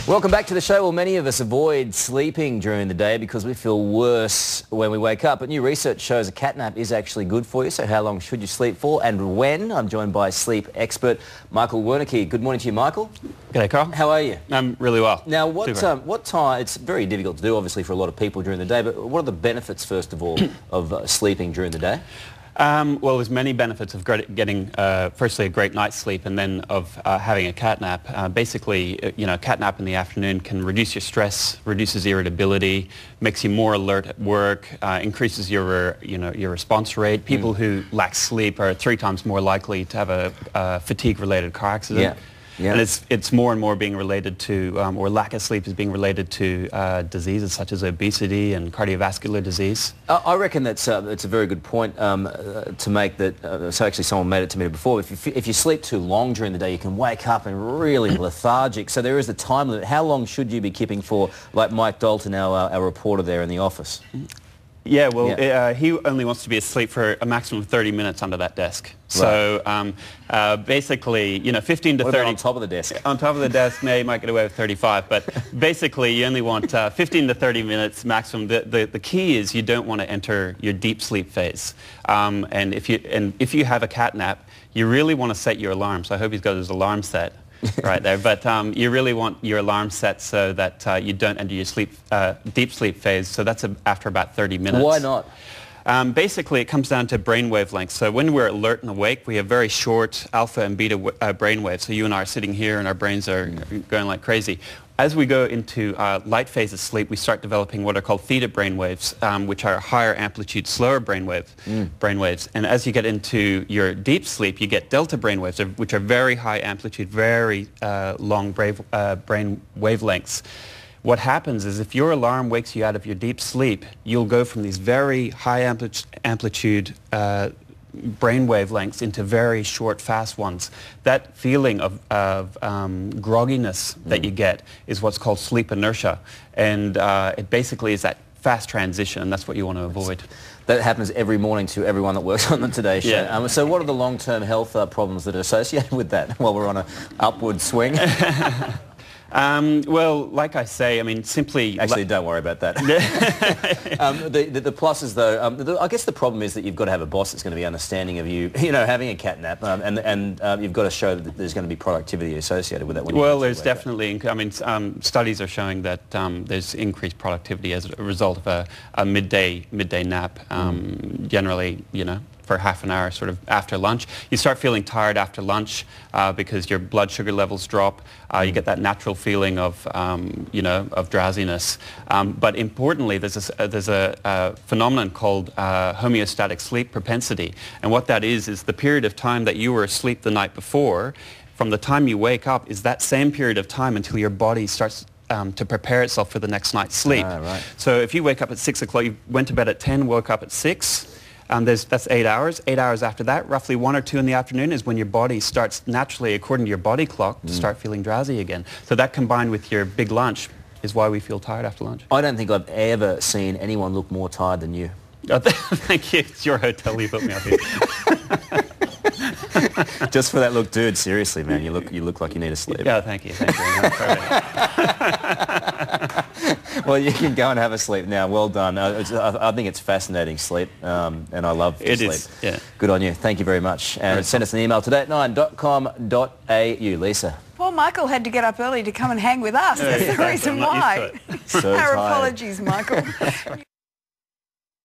Welcome back to the show. Well, many of us avoid sleeping during the day because we feel worse when we wake up. But new research shows a cat nap is actually good for you. So how long should you sleep for and when? I'm joined by sleep expert Michael Wernicke. Good morning to you, Michael. G'day, Carl. How are you? I'm really well. Now, what time, it's very difficult to do, obviously, for a lot of people during the day, but what are the benefits, first of all, of sleeping during the day? Well, there's many benefits of getting, firstly, a great night's sleep, and then of having a cat nap. Basically, a cat nap in the afternoon can reduce your stress, reduces irritability, makes you more alert at work, increases your response rate. People who lack sleep are 3 times more likely to have a fatigue-related car accident. Yeah. Yeah. And it's more and more being related to, or lack of sleep is being related to diseases such as obesity and cardiovascular disease. I reckon it's a very good point to make that, so actually someone made it to me before, if you sleep too long during the day, you can wake up and really lethargic. So there is a time limit. How long should you be keeping for, like Mike Dalton, our reporter there in the office? Yeah, well, he only wants to be asleep for a maximum of 30 minutes under that desk. Right. So basically, 15 to 30... What about on top of the desk? On top of the desk, you might get away with 35, but basically you only want 15 to 30 minutes maximum. The key is you don't want to enter your deep sleep phase. And if you have a cat nap, you really want to set your alarm. So I hope he's got his alarm set right there. But you really want your alarm set so that you don't enter your deep sleep phase. So that's after about 30 minutes. Why not? Basically, it comes down to brain wavelengths. So when we're alert and awake, we have very short alpha and beta brain waves. So you and I are sitting here and our brains are going like crazy. As we go into light phase of sleep, we start developing what are called theta brain waves, which are higher amplitude, slower brain waves. And as you get into your deep sleep, you get delta brain waves, which are very high amplitude, very long brain wavelengths. What happens is if your alarm wakes you out of your deep sleep, you'll go from these very high amplitude brain wavelengths into very short, fast ones. That feeling of grogginess that you get is what's called sleep inertia. And it basically is that fast transition, and that's what you want to avoid. That happens every morning to everyone that works on the Today Show. Yeah. So what are the long-term health problems that are associated with that while we're on an upward swing? Well, like I say, I mean, simply... Actually, don't worry about that. The pluses, though, I guess the problem is that you've got to have a boss that's going to be understanding of you, having a cat nap, and you've got to show that there's going to be productivity associated with that. Well, there's definitely, I mean, studies are showing that there's increased productivity as a result of a midday nap, generally, for half an hour sort of after lunch. You start feeling tired after lunch because your blood sugar levels drop. You get that natural feeling of, of drowsiness. But importantly, there's a phenomenon called homeostatic sleep propensity. And what that is the period of time that you were asleep the night before, from the time you wake up, is that same period of time until your body starts to prepare itself for the next night's sleep. Right. So if you wake up at 6 o'clock, you went to bed at 10, woke up at 6, that's 8 hours. 8 hours after that, roughly 1 or 2 in the afternoon, is when your body starts naturally, according to your body clock, to start feeling drowsy again. So that combined with your big lunch is why we feel tired after lunch. I don't think I've ever seen anyone look more tired than you. Oh, thank you. It's your hotel. You put me up here. Just for that look, dude. Seriously, man, you look like you need to sleep. Yeah, thank you. Thank you very much. Well, you can go and have a sleep now. Well done. I think it's fascinating sleep, and I love sleep. It is, yeah. Good on you. Thank you very much. And send us an email today at 9.com.au. Lisa. Well, Michael had to get up early to come and hang with us. That's the reason why. So Our tired. apologies, Michael.